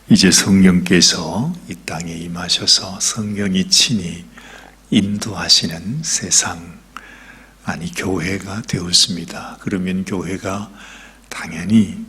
이제 성령께서 이 땅에 임하셔서 성령이 친히 인도하시는 세상, 아니 교회가 되었습니다. 그러면 교회가 당연히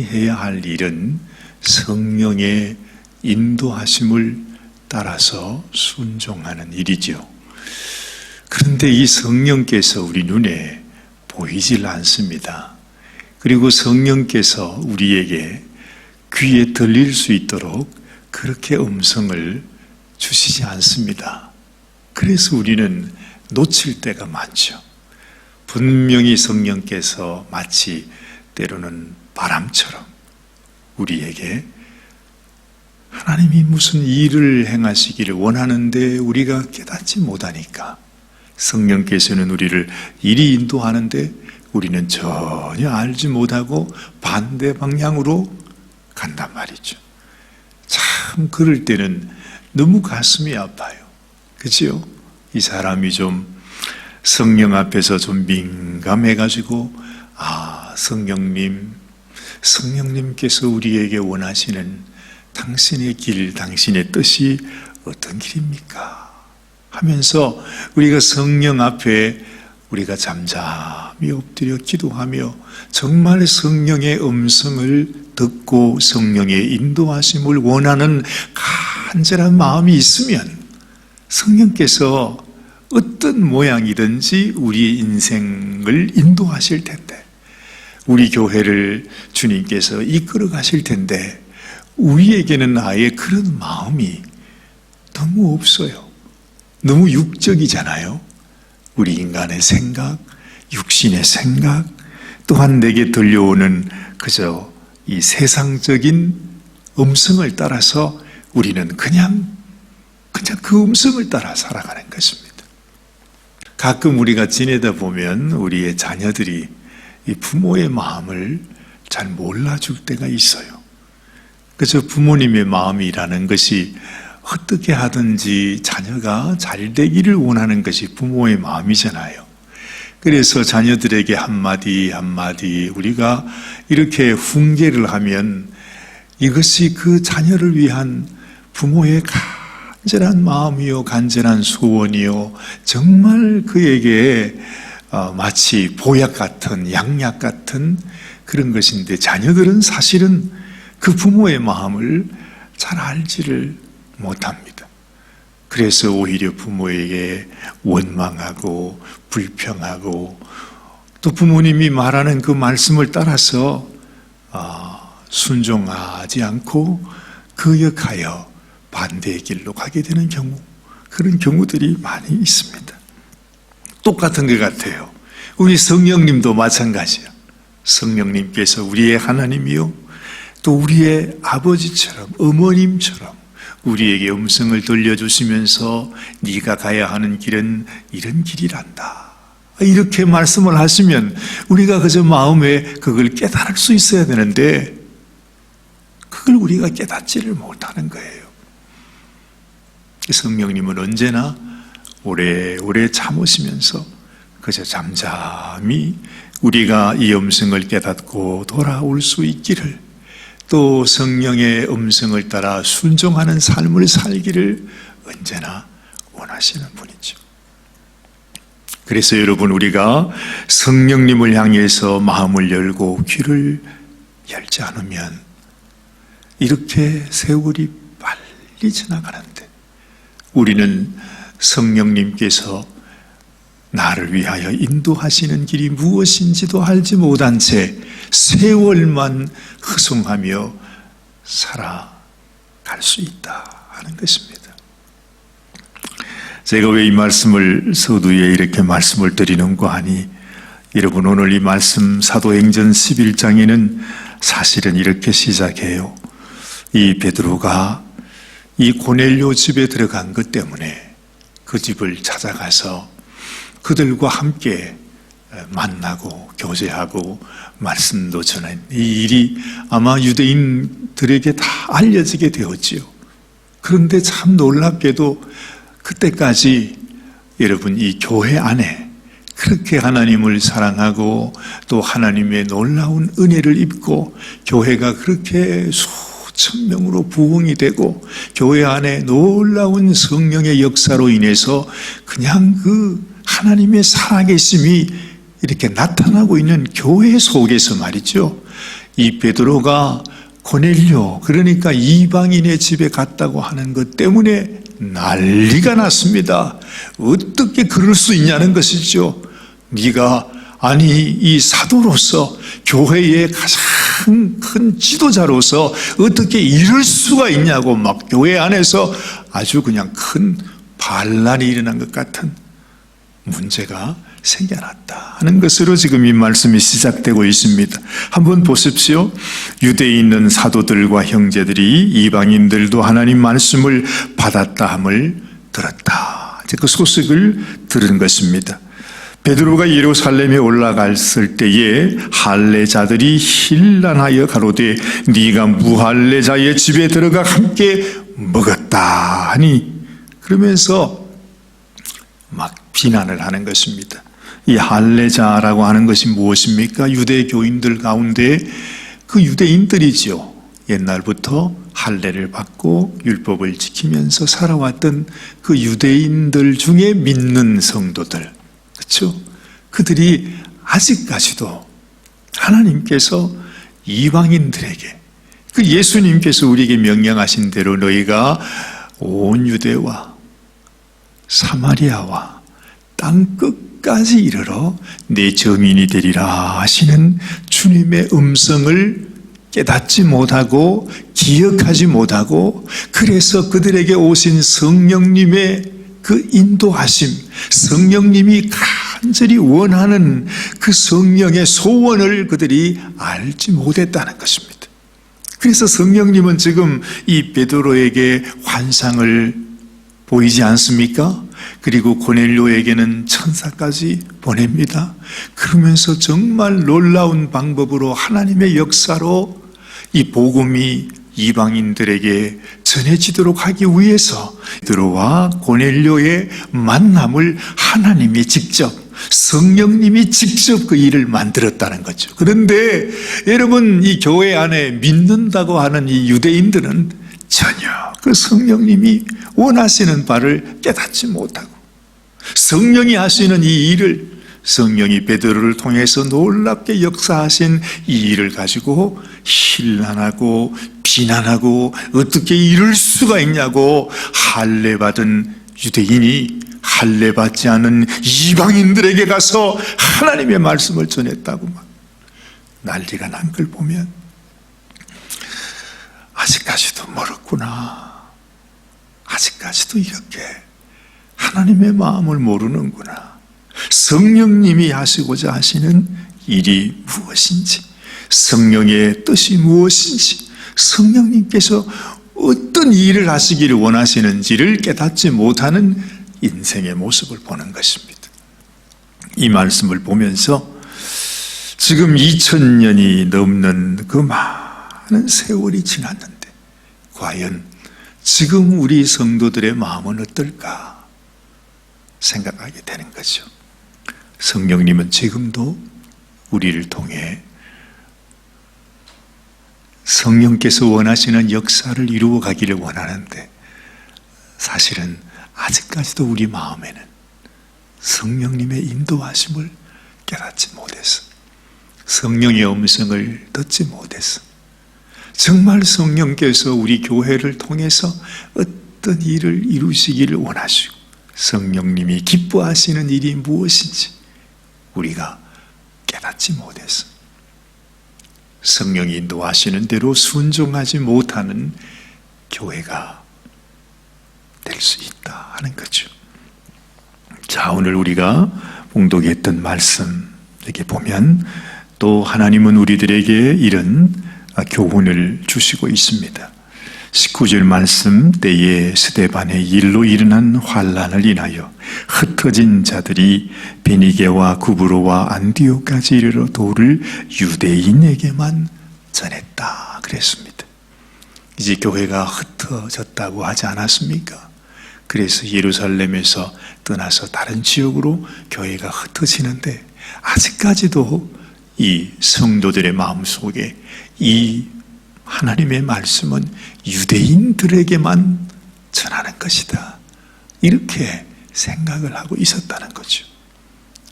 해야 할 일은 성령의 인도하심을 따라서 순종하는 일이죠. 그런데 이 성령께서 우리 눈에 보이질 않습니다. 그리고 성령께서 우리에게 귀에 들릴 수 있도록 그렇게 음성을 주시지 않습니다. 그래서 우리는 놓칠 때가 많죠. 분명히 성령께서 마치 때로는 바람처럼 우리에게 하나님이 무슨 일을 행하시기를 원하는데 우리가 깨닫지 못하니까 성령께서는 우리를 이리 인도하는데 우리는 전혀 알지 못하고 반대 방향으로 간단 말이죠. 참 그럴 때는 너무 가슴이 아파요. 그렇죠? 이 사람이 좀 성령 앞에서 좀 민감해가지고 성령님께서 우리에게 원하시는 당신의 길, 당신의 뜻이 어떤 길입니까? 하면서 우리가 성령 앞에 우리가 잠잠히 엎드려 기도하며 정말 성령의 음성을 듣고 성령의 인도하심을 원하는 간절한 마음이 있으면 성령께서 어떤 모양이든지 우리의 인생을 인도하실 텐데, 우리 교회를 주님께서 이끌어 가실 텐데 우리에게는 아예 그런 마음이 너무 없어요. 너무 육적이잖아요. 우리 인간의 생각, 육신의 생각, 또한 내게 들려오는 그저 이 세상적인 음성을 따라서 우리는 그냥 그 음성을 따라 살아가는 것입니다. 가끔 우리가 지내다 보면 우리의 자녀들이 이 부모의 마음을 잘 몰라줄 때가 있어요. 그래서 부모님의 마음이라는 것이 어떻게 하든지 자녀가 잘 되기를 원하는 것이 부모의 마음이잖아요. 그래서 자녀들에게 한마디 한마디 우리가 이렇게 훈계를 하면 이것이 그 자녀를 위한 부모의 간절한 마음이요, 간절한 소원이요, 정말 그에게 마치 보약 같은, 양약 같은 그런 것인데, 자녀들은 사실은 그 부모의 마음을 잘 알지를 못합니다. 그래서 오히려 부모에게 원망하고 불평하고, 또 부모님이 말하는 그 말씀을 따라서 순종하지 않고 거역하여 반대의 길로 가게 되는 경우, 그런 경우들이 많이 있습니다. 똑같은 것 같아요. 우리 성령님도 마찬가지예요. 성령님께서 우리의 하나님이요, 또 우리의 아버지처럼, 어머님처럼 우리에게 음성을 들려주시면서 네가 가야 하는 길은 이런 길이란다, 이렇게 말씀을 하시면 우리가 그저 마음에 그걸 깨달을 수 있어야 되는데 그걸 우리가 깨닫지를 못하는 거예요. 성령님은 언제나 오래오래 참으시면서 그저 잠잠히 우리가 이 음성을 깨닫고 돌아올 수 있기를, 또 성령의 음성을 따라 순종하는 삶을 살기를 언제나 원하시는 분이죠. 그래서 여러분, 우리가 성령님을 향해서 마음을 열고 귀를 열지 않으면 이렇게 세월이 빨리 지나가는데, 우리는 성령님께서 나를 위하여 인도하시는 길이 무엇인지도 알지 못한 채 세월만 허송하며 살아갈 수 있다 하는 것입니다. 제가 왜 이 말씀을 서두에 이렇게 말씀을 드리는가 하니, 여러분, 오늘 이 말씀 사도행전 11장에는 사실은 이렇게 시작해요. 이 베드로가 이 고넬료 집에 들어간 것 때문에 그 집을 찾아가서 그들과 함께 만나고 교제하고 말씀도 전한 이 일이 아마 유대인들에게 다 알려지게 되었지요. 그런데 참 놀랍게도 그때까지 여러분, 이 교회 안에 그렇게 하나님을 사랑하고 또 하나님의 놀라운 은혜를 입고 교회가 그렇게 천명으로 부흥이 되고 교회 안에 놀라운 성령의 역사로 인해서 그냥 그 하나님의 살아계심이 이렇게 나타나고 있는 교회 속에서 말이죠. 이 베드로가 고넬료, 그러니까 이방인의 집에 갔다고 하는 것 때문에 난리가 났습니다. 어떻게 그럴 수 있냐는 것이죠. 네가 아니 이 사도로서 교회의 가장 큰 지도자로서 어떻게 이럴 수가 있냐고 막 교회 안에서 아주 그냥 큰 반란이 일어난 것 같은 문제가 생겨났다 하는 것으로 지금 이 말씀이 시작되고 있습니다. 한번 보십시오. 유대에 있는 사도들과 형제들이 이방인들도 하나님 말씀을 받았다 함을 들었다. 그 소식을 들은 것입니다. 베드로가 예루살렘에 올라갔을 때에 할례자들이 hir난하여 가로되 네가 무할례자의 집에 들어가 함께 먹었다 하니, 그러면서 막 비난을 하는 것입니다. 이 할례자라고 하는 것이 무엇입니까? 유대교인들 가운데 그 유대인들이죠. 옛날부터 할례를 받고 율법을 지키면서 살아왔던 그 유대인들 중에 믿는 성도들, 그렇죠? 그들이 아직까지도 하나님께서 이방인들에게, 그 예수님께서 우리에게 명령하신 대로 너희가 온 유대와 사마리아와 땅 끝까지 이르러 내 증인이 되리라 하시는 주님의 음성을 깨닫지 못하고 기억하지 못하고, 그래서 그들에게 오신 성령님의 그 인도하심, 성령님이 간절히 원하는 그 성령의 소원을 그들이 알지 못했다는 것입니다. 그래서 성령님은 지금 이 베드로에게 환상을 보이지 않습니까? 그리고 고넬료에게는 천사까지 보냅니다. 그러면서 정말 놀라운 방법으로 하나님의 역사로 이 복음이 이방인들에게 전해지도록 하기 위해서 베드로와 고넬료의 만남을 하나님이 직접, 성령님이 직접 그 일을 만들었다는 거죠. 그런데 여러분, 이 교회 안에 믿는다고 하는 이 유대인들은 전혀 그 성령님이 원하시는 바를 깨닫지 못하고, 성령이 하시는 이 일을, 성령이 베드로를 통해서 놀랍게 역사하신 이 일을 가지고 hir난하고 비난하고 어떻게 이럴 수가 있냐고 할례받은 유대인이 할례받지 않은 이방인들에게 가서 하나님의 말씀을 전했다고 막 난리가 난 걸 보면 아직까지도 멀었구나, 아직까지도 이렇게 하나님의 마음을 모르는구나, 성령님이 하시고자 하시는 일이 무엇인지, 성령의 뜻이 무엇인지, 성령님께서 어떤 일을 하시기를 원하시는지를 깨닫지 못하는 인생의 모습을 보는 것입니다. 이 말씀을 보면서 지금 2000년이 넘는 그 많은 세월이 지났는데 과연 지금 우리 성도들의 마음은 어떨까 생각하게 되는 거죠. 성령님은 지금도 우리를 통해 성령께서 원하시는 역사를 이루어 가기를 원하는데, 사실은 아직까지도 우리 마음에는 성령님의 인도하심을 깨닫지 못했어. 성령의 음성을 듣지 못했어. 정말 성령께서 우리 교회를 통해서 어떤 일을 이루시기를 원하시고 성령님이 기뻐하시는 일이 무엇인지 우리가 깨닫지 못했어. 성령이 인도하시는 대로 순종하지 못하는 교회가 될 수 있다 하는 거죠. 자, 오늘 우리가 봉독했던 말씀 이렇게 보면 또 하나님은 우리들에게 이런 교훈을 주시고 있습니다. 19절 말씀, 때에 스데반의 일로 일어난 환란을 인하여 흩어진 자들이 베니게와 구브로와 안디옥까지 이르러 도를 유대인에게만 전했다 그랬습니다. 이제 교회가 흩어졌다고 하지 않았습니까? 그래서 예루살렘에서 떠나서 다른 지역으로 교회가 흩어지는데 아직까지도 이 성도들의 마음속에 이 하나님의 말씀은 유대인들에게만 전하는 것이다. 이렇게 생각을 하고 있었다는 거죠.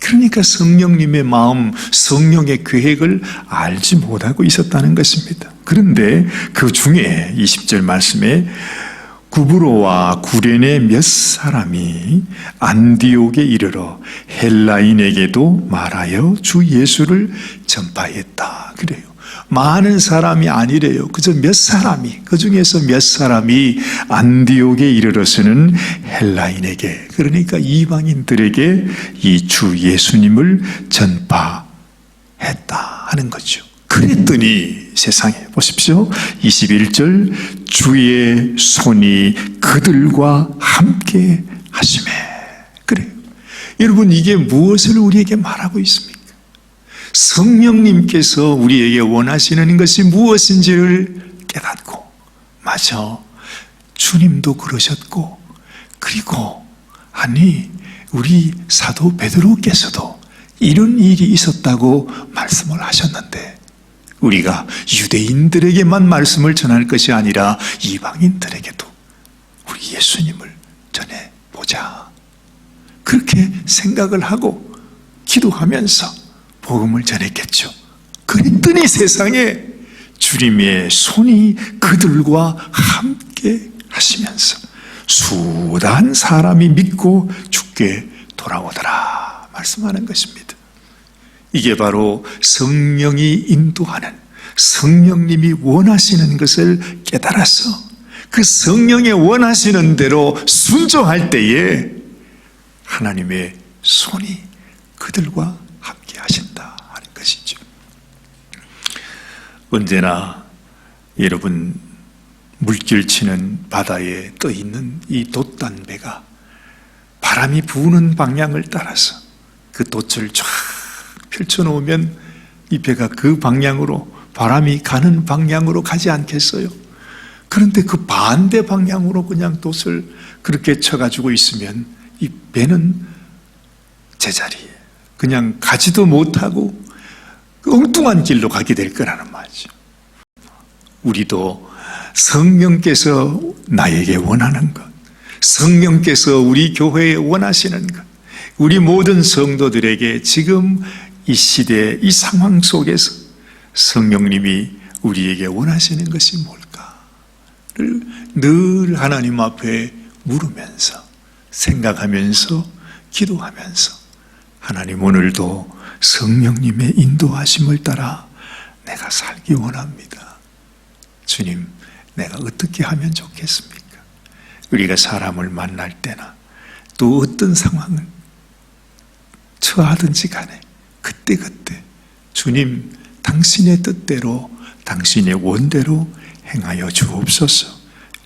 그러니까 성령님의 마음, 성령의 계획을 알지 못하고 있었다는 것입니다. 그런데 그 중에 20절 말씀에 구브로와 구레네 몇 사람이 안디옥에 이르러 헬라인에게도 말하여 주 예수를 전파했다. 그래요. 많은 사람이 아니래요. 그저 몇 사람이, 그 중에서 몇 사람이 안디옥에 이르러서는 헬라인에게, 그러니까 이방인들에게 이 주 예수님을 전파했다 하는 거죠. 그랬더니 세상에 보십시오. 21절 주의 손이 그들과 함께 하시매. 그래요. 여러분, 이게 무엇을 우리에게 말하고 있습니까? 성령님께서 우리에게 원하시는 것이 무엇인지를 깨닫고, 맞아, 주님도 그러셨고, 그리고 아니 우리 사도 베드로께서도 이런 일이 있었다고 말씀을 하셨는데, 우리가 유대인들에게만 말씀을 전할 것이 아니라 이방인들에게도 우리 예수님을 전해보자, 그렇게 생각을 하고 기도하면서 복음을 전했겠죠. 그랬더니 세상에 주님의 손이 그들과 함께 하시면서 수단 사람이 믿고 주께 돌아오더라 말씀하는 것입니다. 이게 바로 성령이 인도하는, 성령님이 원하시는 것을 깨달아서 그 성령의 원하시는 대로 순종할 때에 하나님의 손이 그들과 함께 하신다 하는 것이죠. 언제나 여러분, 물길 치는 바다에 떠 있는 이 돛단배가 바람이 부는 방향을 따라서 그 돛을 쫙 펼쳐놓으면 이 배가 그 방향으로, 바람이 가는 방향으로 가지 않겠어요? 그런데 그 반대 방향으로 그냥 돛을 그렇게 쳐가지고 있으면 이 배는 제자리에 그냥 가지도 못하고 엉뚱한 길로 가게 될 거라는 말이죠. 우리도 성령께서 나에게 원하는 것, 성령께서 우리 교회에 원하시는 것, 우리 모든 성도들에게 지금 이 시대, 이 상황 속에서 성령님이 우리에게 원하시는 것이 뭘까를 늘 하나님 앞에 물으면서, 생각하면서, 기도하면서, 하나님, 오늘도 성령님의 인도하심을 따라 내가 살기 원합니다. 주님, 내가 어떻게 하면 좋겠습니까? 우리가 사람을 만날 때나 또 어떤 상황을 처하든지 간에 그때그때 주님, 당신의 뜻대로, 당신의 원대로 행하여 주옵소서,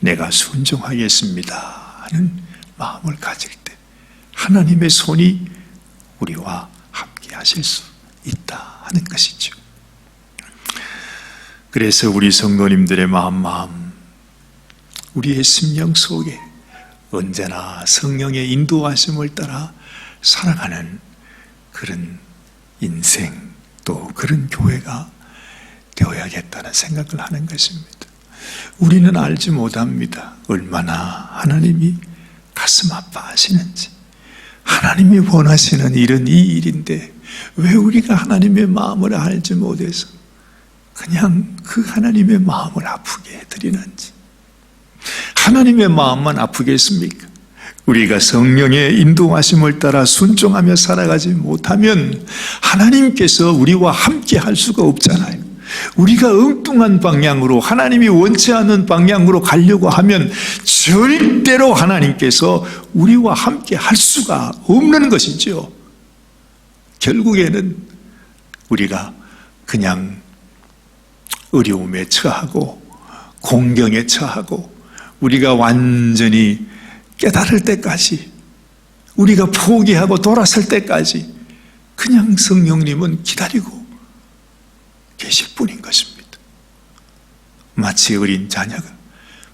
내가 순종하겠습니다 하는 마음을 가질 때 하나님의 손이 우리와 함께 하실 수 있다 하는 것이죠. 그래서 우리 성도님들의 마음, 우리의 심령 속에 언제나 성령의 인도하심을 따라 살아가는 그런 인생, 또 그런 교회가 되어야겠다는 생각을 하는 것입니다. 우리는 알지 못합니다. 얼마나 하나님이 가슴 아파하시는지. 하나님이 원하시는 일은 이 일인데 왜 우리가 하나님의 마음을 알지 못해서 그냥 그 하나님의 마음을 아프게 해드리는지. 하나님의 마음만 아프겠습니까? 우리가 성령의 인도하심을 따라 순종하며 살아가지 못하면 하나님께서 우리와 함께 할 수가 없잖아요. 우리가 엉뚱한 방향으로, 하나님이 원치 않는 방향으로 가려고 하면 절대로 하나님께서 우리와 함께 할 수가 없는 것이죠. 결국에는 우리가 그냥 어려움에 처하고 공경에 처하고 우리가 완전히 깨달을 때까지, 우리가 포기하고 돌아설 때까지 그냥 성령님은 기다리고 계실 뿐인 것입니다. 마치 어린 자녀가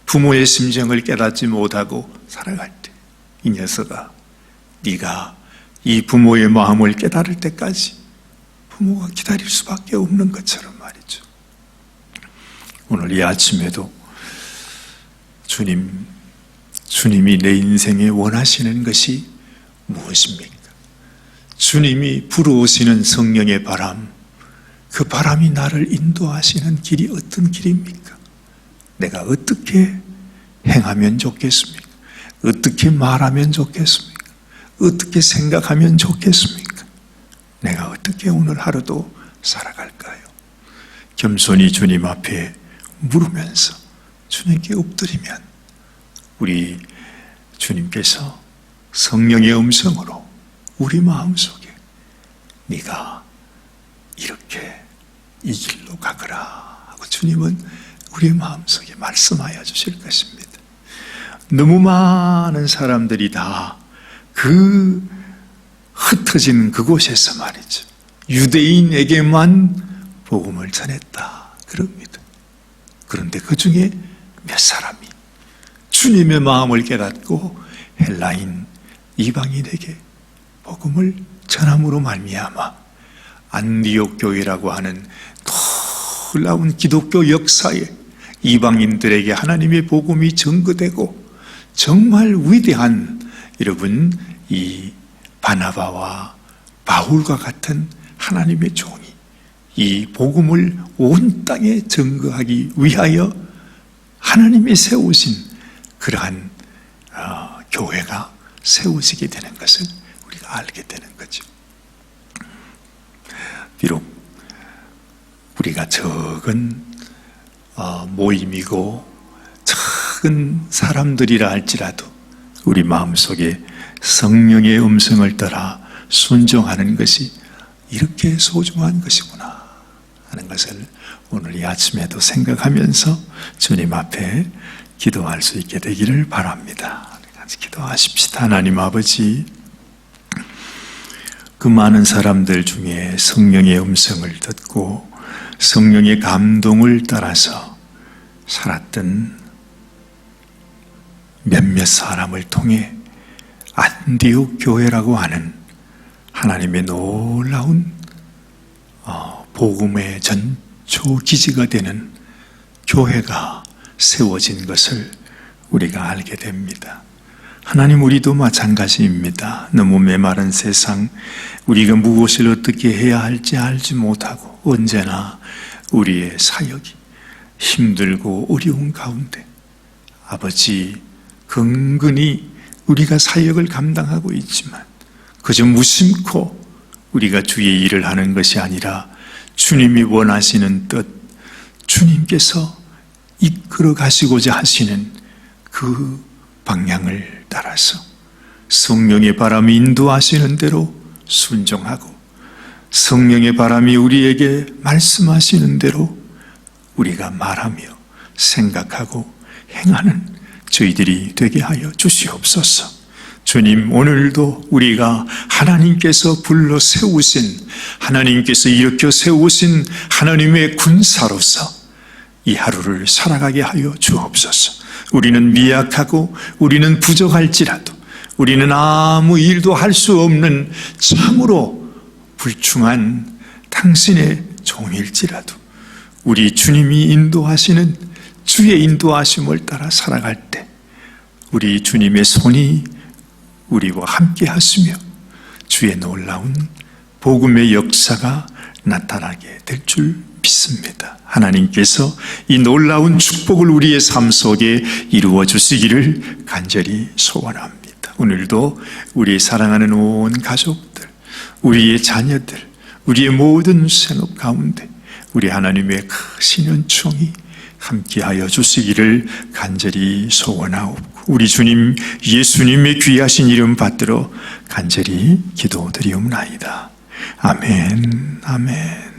부모의 심정을 깨닫지 못하고 살아갈 때 이 녀석아, 네가 이 부모의 마음을 깨달을 때까지 부모가 기다릴 수밖에 없는 것처럼 말이죠. 오늘 이 아침에도 주님이 내 인생에 원하시는 것이 무엇입니까? 주님이 불어오시는 성령의 바람, 그 바람이 나를 인도하시는 길이 어떤 길입니까? 내가 어떻게 행하면 좋겠습니까? 어떻게 말하면 좋겠습니까? 어떻게 생각하면 좋겠습니까? 내가 어떻게 오늘 하루도 살아갈까요? 겸손히 주님 앞에 물으면서 주님께 엎드리면 우리 주님께서 성령의 음성으로 우리 마음속에 네가 이렇게 이 길로 가거라 하고 주님은 우리 마음속에 말씀하여 주실 것입니다. 너무 많은 사람들이 다 그 흩어진 그곳에서 말이죠, 유대인에게만 복음을 전했다 그럽니다. 그런데 그 중에 몇 사람이 주님의 마음을 깨닫고 헬라인 이방인에게 복음을 전함으로 말미암아 안디옥 교회라고 하는 놀라운 기독교 역사에 이방인들에게 하나님의 복음이 전거되고 정말 위대한, 여러분, 이 바나바와 바울과 같은 하나님의 종이 이 복음을 온 땅에 전거하기 위하여 하나님이 세우신 그러한 교회가 세워지게 되는 것을 우리가 알게 되는 거죠. 비록 우리가 적은 모임이고 적은 사람들이라 할지라도 우리 마음속에 성령의 음성을 따라 순종하는 것이 이렇게 소중한 것이구나 하는 것을 오늘 이 아침에도 생각하면서 주님 앞에 기도할 수 있게 되기를 바랍니다. 같이 기도하십시다. 하나님 아버지, 그 많은 사람들 중에 성령의 음성을 듣고 성령의 감동을 따라서 살았던 몇몇 사람을 통해 안디옥 교회라고 하는 하나님의 놀라운 복음의 전초 기지가 되는 교회가 세워진 것을 우리가 알게 됩니다. 하나님, 우리도 마찬가지입니다. 너무 메마른 세상, 우리가 무엇을 어떻게 해야 할지 알지 못하고 언제나 우리의 사역이 힘들고 어려운 가운데 아버지, 근근히 우리가 사역을 감당하고 있지만 그저 무심코 우리가 주의 일을 하는 것이 아니라 주님이 원하시는 뜻, 주님께서 이끌어 가시고자 하시는 그 방향을 따라서 성령의 바람이 인도하시는 대로 순종하고 성령의 바람이 우리에게 말씀하시는 대로 우리가 말하며 생각하고 행하는 저희들이 되게 하여 주시옵소서. 주님, 오늘도 우리가 하나님께서 불러 세우신, 하나님께서 일으켜 세우신 하나님의 군사로서 이 하루를 살아가게 하여 주옵소서. 우리는 미약하고 우리는 부족할지라도, 우리는 아무 일도 할 수 없는 참으로 불충한 당신의 종일지라도 우리 주님이 인도하시는 주의 인도하심을 따라 살아갈 때 우리 주님의 손이 우리와 함께 하시며 주의 놀라운 복음의 역사가 나타나게 될 줄 믿습니다. 하나님께서 이 놀라운 축복을 우리의 삶 속에 이루어 주시기를 간절히 소원합니다. 오늘도 우리의 사랑하는 온 가족들, 우리의 자녀들, 우리의 모든 생업 가운데 우리 하나님의 크신 은총이 함께하여 주시기를 간절히 소원하옵고 우리 주님 예수님의 귀하신 이름 받들어 간절히 기도드리옵나이다. 아멘, 아멘.